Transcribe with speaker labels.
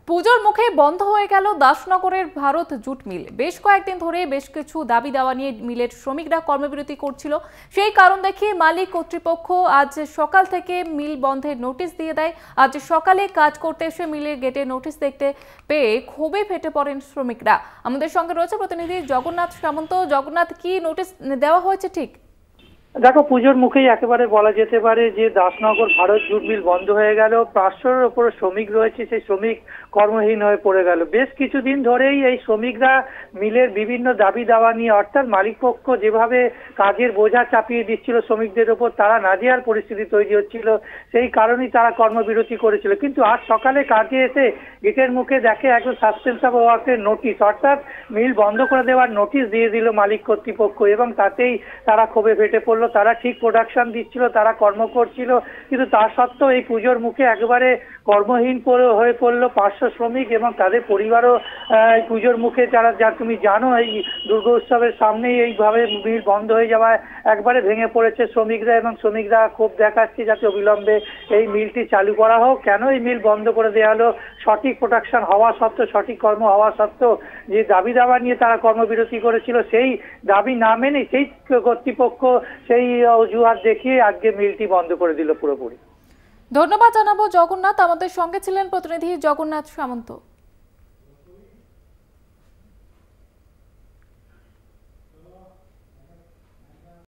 Speaker 1: পুজোর মুখে বন্ধ হয়ে গেল দাসনগরের ভারত জুট মিল। বেশ কয়েকদিন ধরে বেশ কিছু দাবি দাওয়া নিয়ে মিলের শ্রমিকরা কর্মবিরতি করছিল। সেই কারণ দেখিয়ে মালিক কর্তৃপক্ষ আজ সকাল থেকে মিল বন্ধের নোটিশ দিয়ে দেয়। আজ সকালে কাজ করতে এসে মিলের গেটে নোটিশ দেখতে পেয়ে ক্ষোভে ফেটে পড়েন শ্রমিকরা। আমাদের সঙ্গে রয়েছে প্রতিনিধি জগন্নাথ সামন্ত। জগন্নাথ, কি নোটিশ দেওয়া হয়েছে ঠিক?
Speaker 2: দেখো, পুজোর মুখেই একেবারে বলা যেতে পারে যে দাসনগর ভারত জুট মিল বন্ধ হয়ে গেল। 500-এর ওপর শ্রমিক রয়েছে, সেই শ্রমিক কর্মহীন হয়ে পড়ে গেল। বেশ কিছুদিন ধরেই এই শ্রমিকরা মিলের বিভিন্ন দাবি দাওয়া নিয়ে, অর্থাৎ মালিকপক্ষ যেভাবে কাজের বোঝা চাপিয়ে দিচ্ছিল শ্রমিকদের ওপর, তারা নাজেহাল পরিস্থিতি তৈরি হচ্ছিল। সেই কারণেই তারা কর্মবিরতি করেছিল। কিন্তু আজ সকালে কাজে এসে গেটের মুখে দেখে একজন সাসপেন্স অফ ওয়ার্কের নোটিশ, অর্থাৎ মিল বন্ধ করে দেওয়ার নোটিশ দিয়ে দিল মালিক কর্তৃপক্ষ, এবং তাতেই তারা ক্ষোভে ফেটে পড়ল। তারা ঠিক প্রোডাকশন দিচ্ছিল, তারা কর্ম করছিল, কিন্তু তা সত্ত্বেও এই পুজোর মুখে একেবারে কর্মহীন হয়ে পড়লো 500 শ্রমিক এবং তাদের পরিবারও। পুজোর মুখে যা তুমি জানো, এই দুর্গোৎসবের সামনেই এইভাবে মিল বন্ধ হয়ে যাওয়ায় একবারে ভেঙে পড়েছে শ্রমিকরা, এবং শ্রমিকরা ক্ষোভ দেখাচ্ছে যাতে অবিলম্বে এই মিলটি চালু করা হোক। কেন এই মিল বন্ধ করে দেওয়া হলো? সঠিক প্রোডাকশন হওয়া সত্ত্বেও, সঠিক কর্ম হওয়া সত্ত্বেও যে দাবি দাবা নিয়ে তারা কর্মবিরতি করেছিল, সেই দাবি না মেনে সেই কর্তৃপক্ষ সেই অজুহাত দেখিয়ে আজকে মিলটি বন্ধ করে দিল পুরোপুরি।
Speaker 1: ধন্যবাদ জানাবো জগন্নাথ। আমাদের সঙ্গে ছিলেন প্রতিনিধি জগন্নাথ সামন্ত।